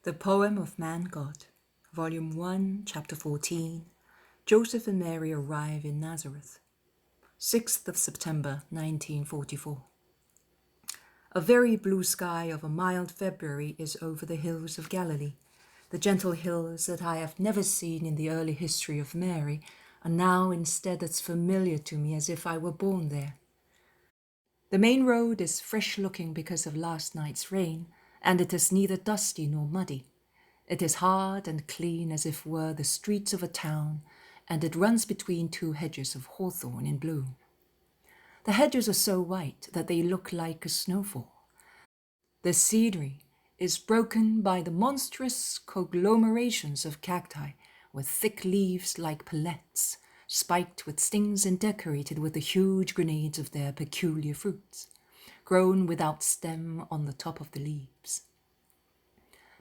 The Poem of Man-God, v.1, ch.14. Joseph and Mary arrive in Nazareth. 6th of September, 1944. A very blue sky of a mild February is over the hills of Galilee. The gentle hills that I have never seen in the early history of Mary are now instead as familiar to me as if I were born there. The main road is fresh-looking because of last night's rain, and it is neither dusty nor muddy. It is hard and clean as if were the streets of a town, and it runs between two hedges of hawthorn in bloom. The hedges are so white that they look like a snowfall. The scenery is broken by the monstrous conglomerations of cacti with thick leaves like palettes, spiked with stings and decorated with the huge grenades of their peculiar fruits, grown without stem on the top of the leaves.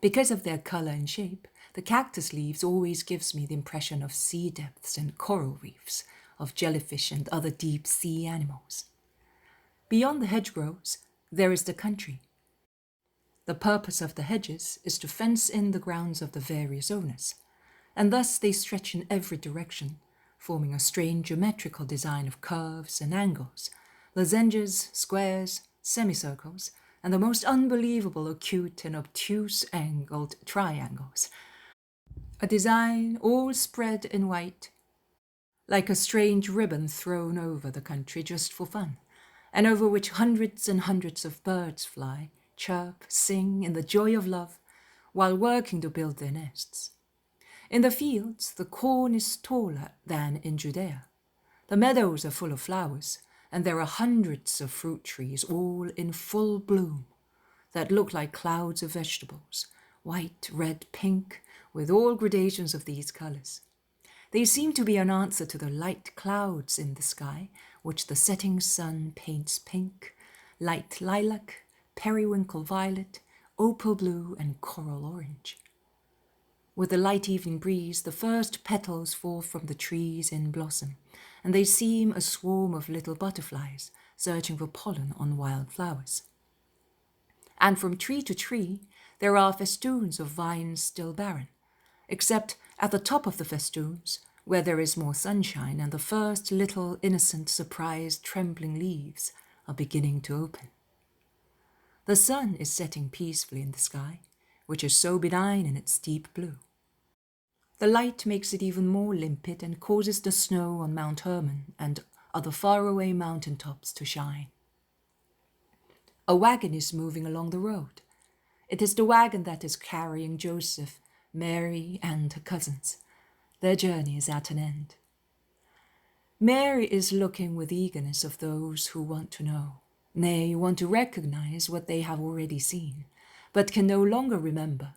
Because of their color and shape, the cactus leaves always gives me the impression of sea depths and coral reefs, of jellyfish and other deep sea animals. Beyond the hedgerows, there is the country. The purpose of the hedges is to fence in the grounds of the various owners, and thus they stretch in every direction, forming a strange geometrical design of curves and angles, lozenges, squares, semicircles, and the most unbelievable acute and obtuse angled triangles. A design all spread in white, like a strange ribbon thrown over the country just for fun, and over which hundreds and hundreds of birds fly, chirp, sing in the joy of love, while working to build their nests. In the fields, the corn is taller than in Judea. The meadows are full of flowers, and there are hundreds of fruit trees all in full bloom that look like clouds of vegetables, white, red, pink, with all gradations of these colors. They seem to be an answer to the light clouds in the sky, which the setting sun paints pink, light lilac, periwinkle violet, opal blue, and coral orange. With the light evening breeze, the first petals fall from the trees in blossom, and they seem a swarm of little butterflies searching for pollen on wild flowers. And from tree to tree, there are festoons of vines still barren, except at the top of the festoons, where there is more sunshine and the first little innocent, surprised, trembling leaves are beginning to open. The sun is setting peacefully in the sky, which is so benign in its deep blue. The light makes it even more limpid and causes the snow on Mount Hermon and other faraway mountain tops to shine. A wagon is moving along the road. It is the wagon that is carrying Joseph, Mary, and her cousins. Their journey is at an end. Mary is looking with eagerness of those who want to know, nay, want to recognize what they have already seen, but can no longer remember,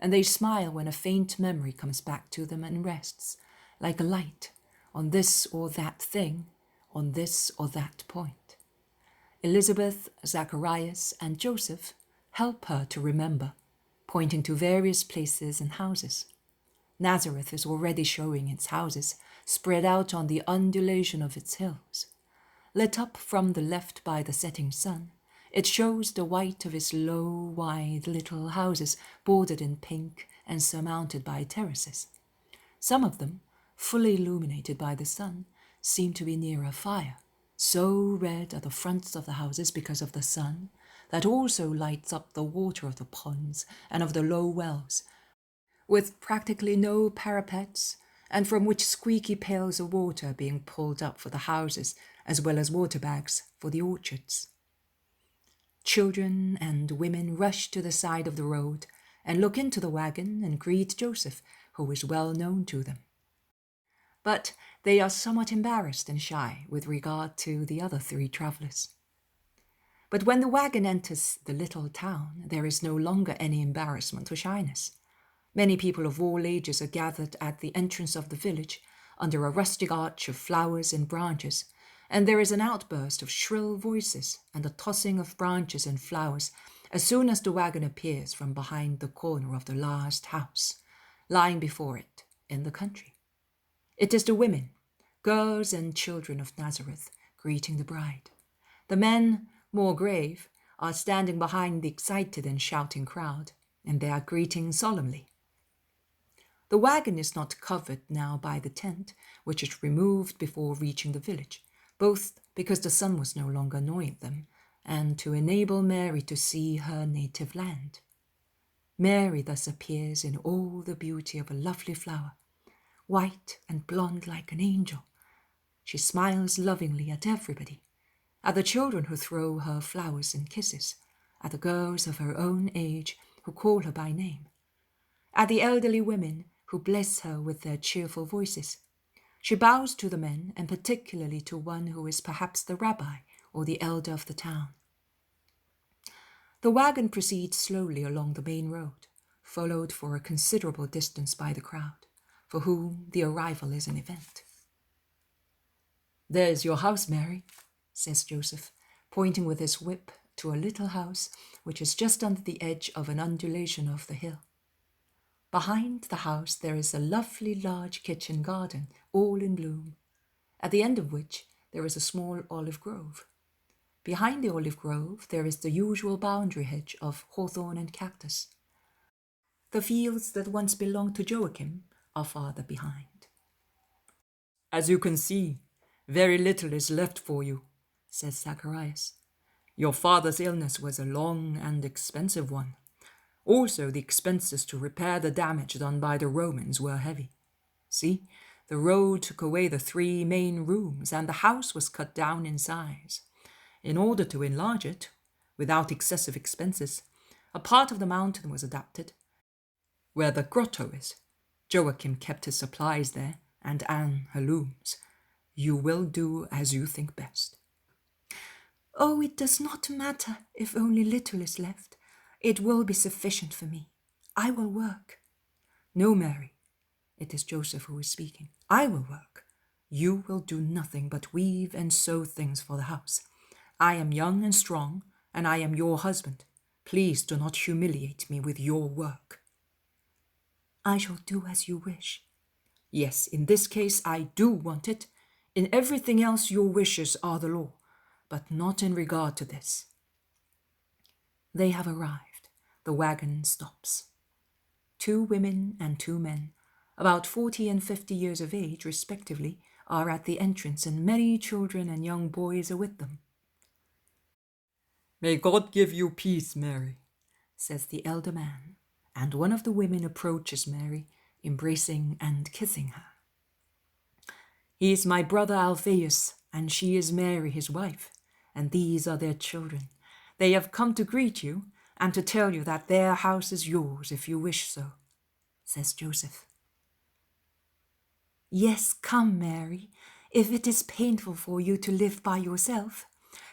and they smile when a faint memory comes back to them and rests, like a light, on this or that thing, on this or that point. Elizabeth, Zacharias, and Joseph help her to remember, pointing to various places and houses. Nazareth is already showing its houses, spread out on the undulation of its hills. Lit up from the left by the setting sun, it shows the white of its low, wide little houses bordered in pink and surmounted by terraces. Some of them, fully illuminated by the sun, seem to be near a fire. So red are the fronts of the houses because of the sun, that also lights up the water of the ponds and of the low wells, with practically no parapets, and from which squeaky pails of water are being pulled up for the houses, as well as water bags for the orchards. Children and women rush to the side of the road and look into the wagon and greet Joseph, who is well known to them. But they are somewhat embarrassed and shy with regard to the other three travelers. But when the wagon enters the little town, there is no longer any embarrassment or shyness. Many people of all ages are gathered at the entrance of the village under a rustic arch of flowers and branches, and there is an outburst of shrill voices and a tossing of branches and flowers as soon as the wagon appears from behind the corner of the last house, lying before it in the country. It is the women, girls and children of Nazareth, greeting the bride. The men, more grave, are standing behind the excited and shouting crowd. and they are greeting solemnly. The wagon is not covered now by the tent, which is removed before reaching the village, both because the sun was no longer annoying them, and to enable Mary to see her native land. Mary thus appears in all the beauty of a lovely flower, white and blonde like an angel. She smiles lovingly at everybody, at the children who throw her flowers and kisses, at the girls of her own age who call her by name, at the elderly women who bless her with their cheerful voices. She bows to the men, and particularly to one who is perhaps the rabbi or the elder of the town. The wagon proceeds slowly along the main road, followed for a considerable distance by the crowd, for whom the arrival is an event. "There's your house, Mary," says Joseph, pointing with his whip to a little house which is just under the edge of an undulation of the hill. Behind the house there is a lovely large kitchen garden, all in bloom, at the end of which there is a small olive grove. Behind the olive grove there is the usual boundary hedge of hawthorn and cactus. The fields that once belonged to Joachim are farther behind. "As you can see, very little is left for you," says Zacharias. "Your father's illness was a long and expensive one. Also, the expenses to repair the damage done by the Romans were heavy. See, the road took away the 3 main rooms, and the house was cut down in size. In order to enlarge it, without excessive expenses, a part of the mountain was adapted, where the grotto is. Joachim kept his supplies there, and Anne her looms. You will do as you think best." "Oh, it does not matter if only little is left. It will be sufficient for me. I will work." "No, Mary," it is Joseph who is speaking. "I will work. You will do nothing but weave and sew things for the house. I am young and strong, and I am your husband. Please do not humiliate me with your work." "I shall do as you wish." "Yes, in this case I do want it. In everything else your wishes are the law, but not in regard to this." They have arrived. The wagon stops. 2 women and 2 men, about 40 and 50 years of age respectively, are at the entrance, and many children and young boys are with them. "May God give you peace, Mary," says the elder man, and one of the women approaches Mary, embracing and kissing her. "He is my brother Alphaeus, and she is Mary, his wife, and these are their children. They have come to greet you and to tell you that their house is yours if you wish so," says Joseph. "Yes, come, Mary, if it is painful for you to live by yourself.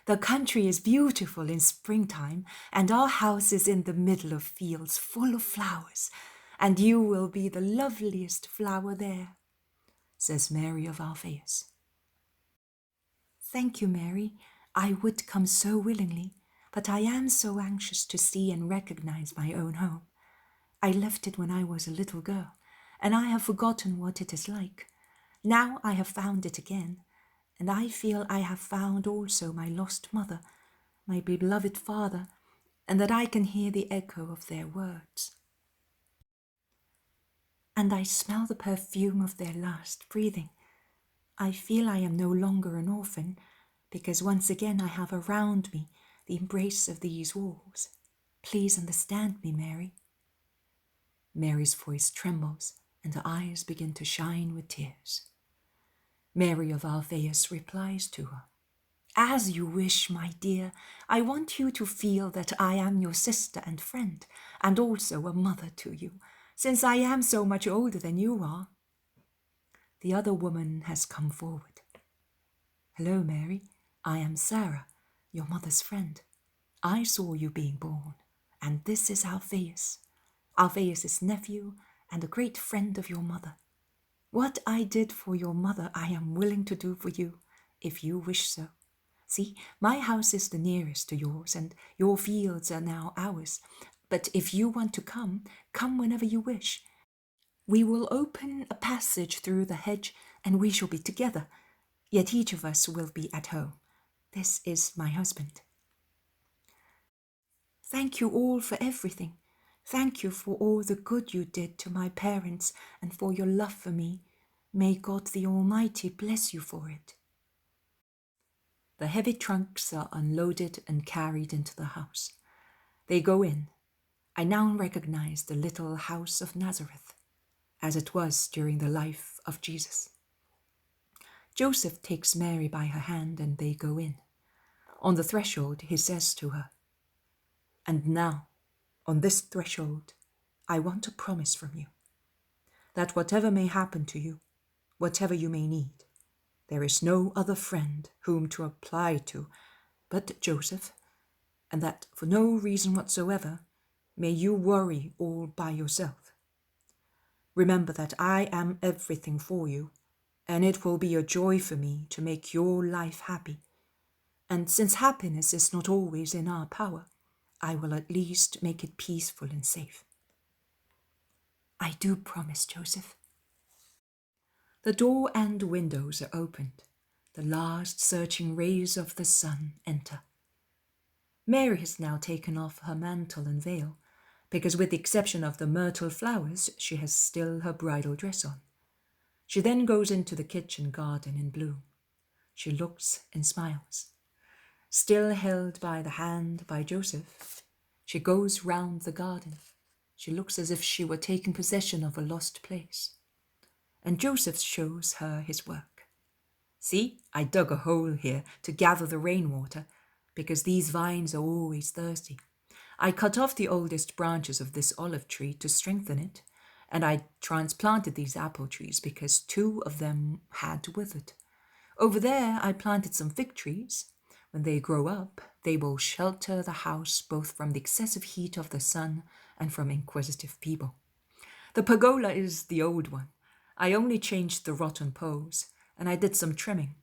The country is beautiful in springtime, and our house is in the middle of fields full of flowers, and you will be the loveliest flower there," says Mary of Alphaeus. "Thank you, Mary. I would come so willingly, but I am so anxious to see and recognize my own home. I left it when I was a little girl, and I have forgotten what it is like. Now I have found it again, and I feel I have found also my lost mother, my beloved father, and that I can hear the echo of their words. And I smell the perfume of their last breathing. I feel I am no longer an orphan, because once again I have around me the embrace of these walls. Please understand me, Mary." Mary's voice trembles, and her eyes begin to shine with tears. Mary of Alphaeus replies to her, "As you wish, my dear. I want you to feel that I am your sister and friend, and also a mother to you, since I am so much older than you are." The other woman has come forward. "Hello, Mary. I am Sarah, your mother's friend. I saw you being born, and this is Alphaeus, Alphaeus' nephew and a great friend of your mother. What I did for your mother I am willing to do for you, if you wish so. See, my house is the nearest to yours, and your fields are now ours. But if you want to come, come whenever you wish. We will open a passage through the hedge, and we shall be together. Yet each of us will be at home. This is my husband." "Thank you all for everything. Thank you for all the good you did to my parents and for your love for me. May God the Almighty bless you for it. The heavy trunks are unloaded and carried into the house. They go in. I now recognize the little house of Nazareth, as it was during the life of Jesus. Joseph takes Mary by her hand and they go in. On the threshold, he says to her, "And now, on this threshold, I want a promise from you, that whatever may happen to you, whatever you may need, there is no other friend whom to apply to but Joseph, and that for no reason whatsoever may you worry all by yourself. Remember that I am everything for you, and it will be a joy for me to make your life happy. And since happiness is not always in our power, I will at least make it peaceful and safe." "I do promise, Joseph." The door and windows are opened. The last searching rays of the sun enter. Mary has now taken off her mantle and veil, because with the exception of the myrtle flowers, she has still her bridal dress on. She then goes into the kitchen garden in bloom. She looks and smiles. Still held by the hand by Joseph, she goes round the garden. She looks as if she were taking possession of a lost place. And Joseph shows her his work. "See, I dug a hole here to gather the rainwater, because these vines are always thirsty. I cut off the oldest branches of this olive tree to strengthen it, and I transplanted these apple trees because 2 of them had withered. Over there I planted some fig trees. When they grow up, they will shelter the house both from the excessive heat of the sun and from inquisitive people. The pergola is the old one. I only changed the rotten poles, and I did some trimming.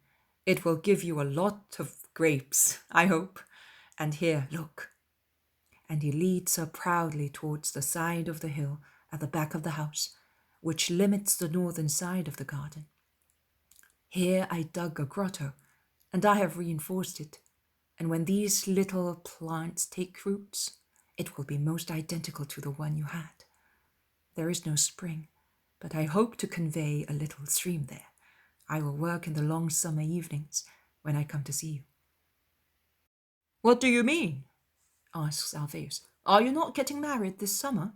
It will give you a lot of grapes, I hope. And here, look." And he leads her proudly towards the side of the hill at the back of the house, which limits the northern side of the garden. "Here I dug a grotto, and I have reinforced it, and when these little plants take roots, it will be most identical to the one you had. There is no spring, but I hope to convey a little stream there. I will work in the long summer evenings when I come to see you." "What do you mean?" asks Alphaeus. "Are you not getting married this summer?"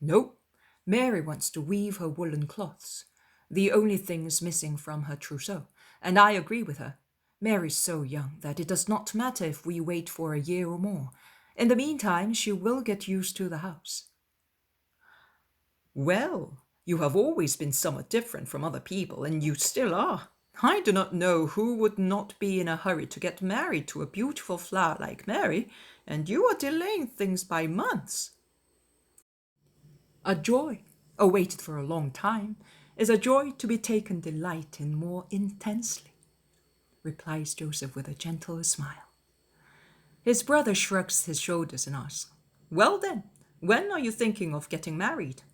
"No. Mary wants to weave her woolen cloths, the only things missing from her trousseau, and I agree with her. Mary's so young that it does not matter if we wait for a year or more. In the meantime, she will get used to the house." "Well, you have always been somewhat different from other people, and you still are. I do not know who would not be in a hurry to get married to a beautiful flower like Mary, and you are delaying things by months." "A joy, awaited for a long time, is a joy to be taken delight in more intensely," replies Joseph with a gentle smile. His brother shrugs his shoulders and asks, "Well then, when are you thinking of getting married?"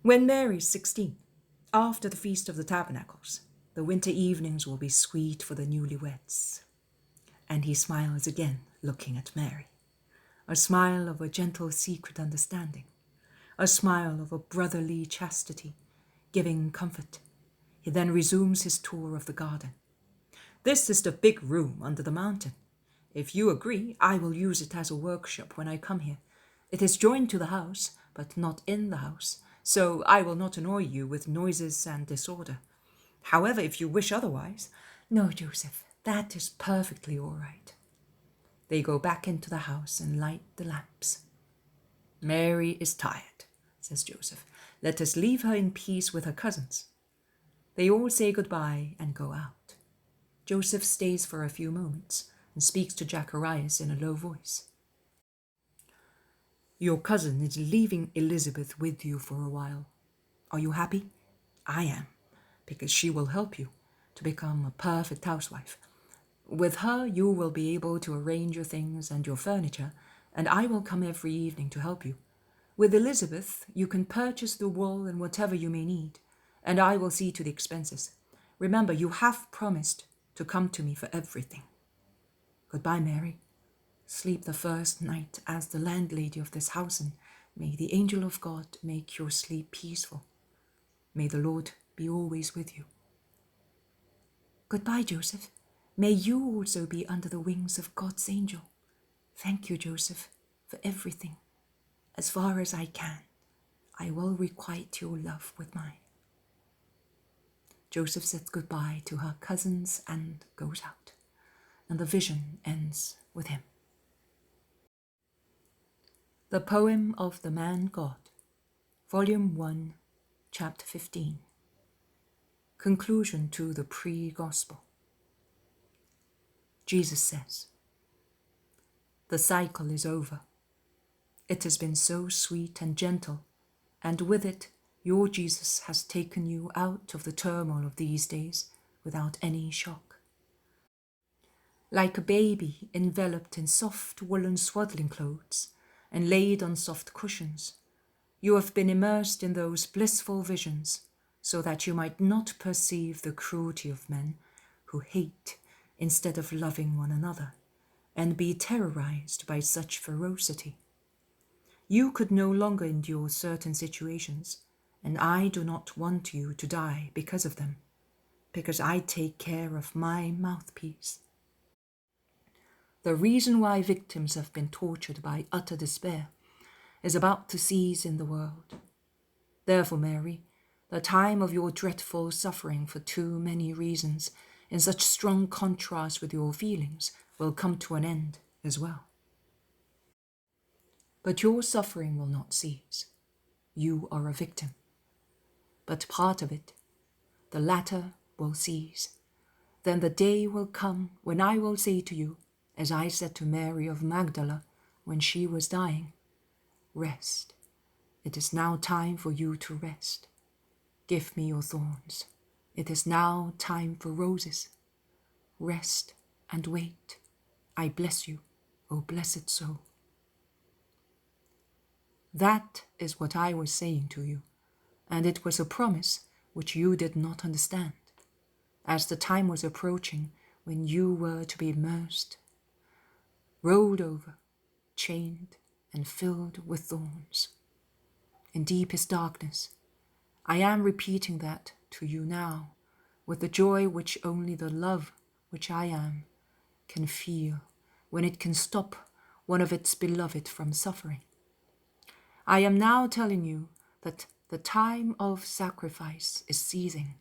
"When Mary's 16, after the Feast of the Tabernacles. The winter evenings will be sweet for the newlyweds." And he smiles again, looking at Mary. A smile of a gentle secret understanding. A smile of a brotherly chastity, giving comfort. He then resumes his tour of the garden. "This is the big room under the mountain. If you agree, I will use it as a workshop when I come here. It is joined to the house, but not in the house, so I will not annoy you with noises and disorder. However, if you wish otherwise—" "No, Joseph, that is perfectly all right." They go back into the house and light the lamps. "Mary is tired," says Joseph. "Let us leave her in peace with her cousins." They all say goodbye and go out. Joseph stays for a few moments and speaks to Zacharias in a low voice. "Your cousin is leaving Elizabeth with you for a while. Are you happy? I am, because she will help you to become a perfect housewife. With her, you will be able to arrange your things and your furniture, and I will come every evening to help you. With Elizabeth, you can purchase the wool and whatever you may need, and I will see to the expenses. Remember, you have promised to come to me for everything. Goodbye, Mary. Sleep the first night as the landlady of this house, and may the angel of God make your sleep peaceful. May the Lord be always with you. Goodbye, Joseph. May you also be under the wings of God's angel. Thank you, Joseph, for everything. As far as I can, I will requite your love with mine. Joseph says goodbye to her cousins and goes out, and the vision ends with him. The Poem of the Man God, Volume 1, Chapter 15. Conclusion to the pre-gospel. Jesus says, "The cycle is over. It has been so sweet and gentle, and with it your Jesus has taken you out of the turmoil of these days without any shock. Like a baby enveloped in soft woolen swaddling clothes and laid on soft cushions, you have been immersed in those blissful visions so that you might not perceive the cruelty of men who hate instead of loving one another, and be terrorized by such ferocity. You could no longer endure certain situations, and I do not want you to die because of them, because I take care of my mouthpiece. The reason why victims have been tortured by utter despair is about to cease in the world. Therefore, Mary, the time of your dreadful suffering for too many reasons, in such strong contrast with your feelings, will come to an end as well. But your suffering will not cease. You are a victim. But part of it, the latter, will cease. Then the day will come when I will say to you, as I said to Mary of Magdala when she was dying, rest. It is now time for you to rest. Give me your thorns. It is now time for roses. Rest and wait. I bless you, O blessed soul. That is what I was saying to you, and it was a promise which you did not understand, as the time was approaching when you were to be immersed, rolled over, chained, and filled with thorns. In deepest darkness, I am repeating that to you now, with the joy which only the love which I am can feel when it can stop one of its beloved from suffering. I am now telling you that the time of sacrifice is ceasing,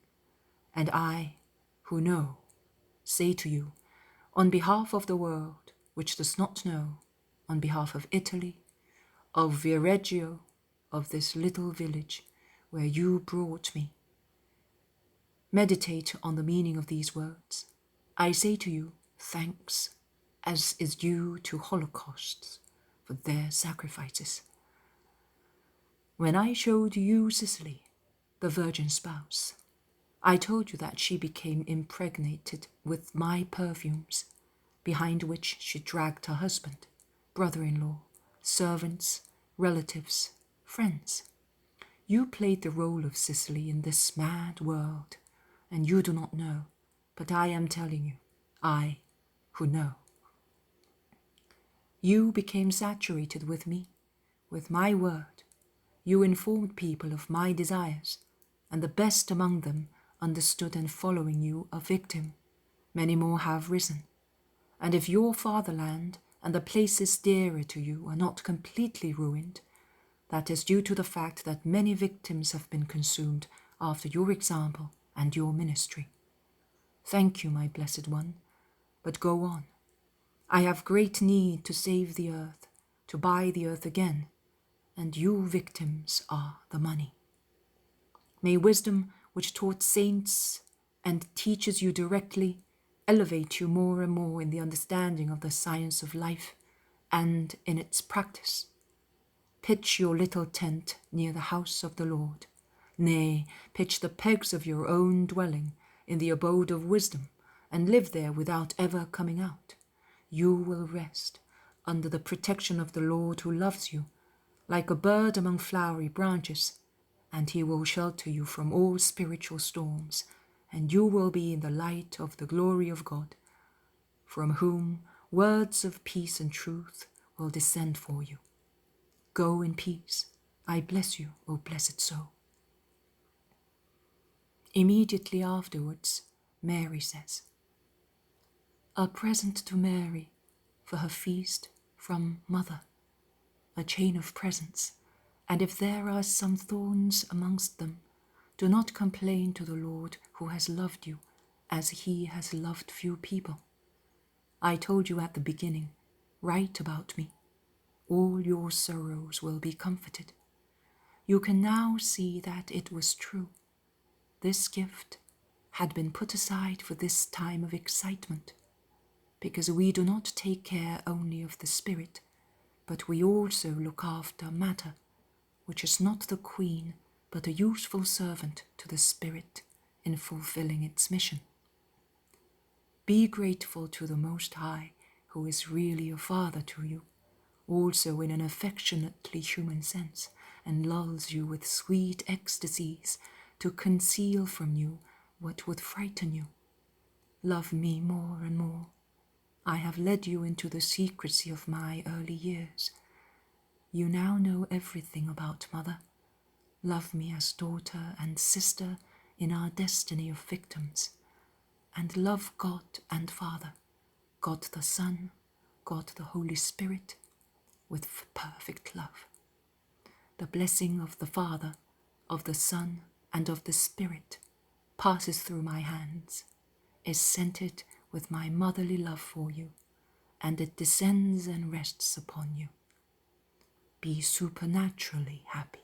and I, who know, say to you, on behalf of the world which does not know, on behalf of Italy, of Viareggio, of this little village where you brought me, meditate on the meaning of these words. I say to you, thanks, as is due to holocausts for their sacrifices. When I showed you Sicily, the virgin spouse, I told you that she became impregnated with my perfumes, behind which she dragged her husband, brother-in-law, servants, relatives, friends. You played the role of Sicily in this mad world, and you do not know, but I am telling you, I, who know. You became saturated with me, with my word. You informed people of my desires, and the best among them understood and following you a victim. Many more have risen. And if your fatherland and the places dearer to you are not completely ruined, that is due to the fact that many victims have been consumed after your example and your ministry. Thank you, my blessed one, but go on. I have great need to save the earth, to buy the earth again, and you victims are the money. May wisdom which taught saints and teaches you directly elevate you more and more in the understanding of the science of life and in its practice. Pitch your little tent near the house of the Lord. Nay, pitch the pegs of your own dwelling in the abode of wisdom, and live there without ever coming out. You will rest under the protection of the Lord who loves you, like a bird among flowery branches, and he will shelter you from all spiritual storms, and you will be in the light of the glory of God, from whom Words of peace and truth will descend for you. Go in peace. I bless you, O blessed soul. Immediately afterwards, Mary says, a present to Mary for her feast from Mother, a chain of presents, and if there are some thorns amongst them, do not complain to the Lord who has loved you as he has loved few people. I told you at the beginning, write about me. All your sorrows will be comforted. You can now see that it was true. This gift had been put aside for this time of excitement, because we do not take care only of the spirit, but we also look after matter, which is not the queen, but a useful servant to the spirit in fulfilling its mission. Be grateful to the Most High, who is really a father to you, also in an affectionately human sense, and lulls you with sweet ecstasies to conceal from you what would frighten you. Love me more and more. I have led you into the secrecy of my early years. You now know everything about Mother. Love me as daughter and sister in our destiny of victims, and love God and Father, God the Son, God the Holy Spirit, with perfect love. The blessing of the Father, of the Son, and of the Spirit passes through my hands, is scented with my motherly love for you, and it descends and rests upon you. Be supernaturally happy.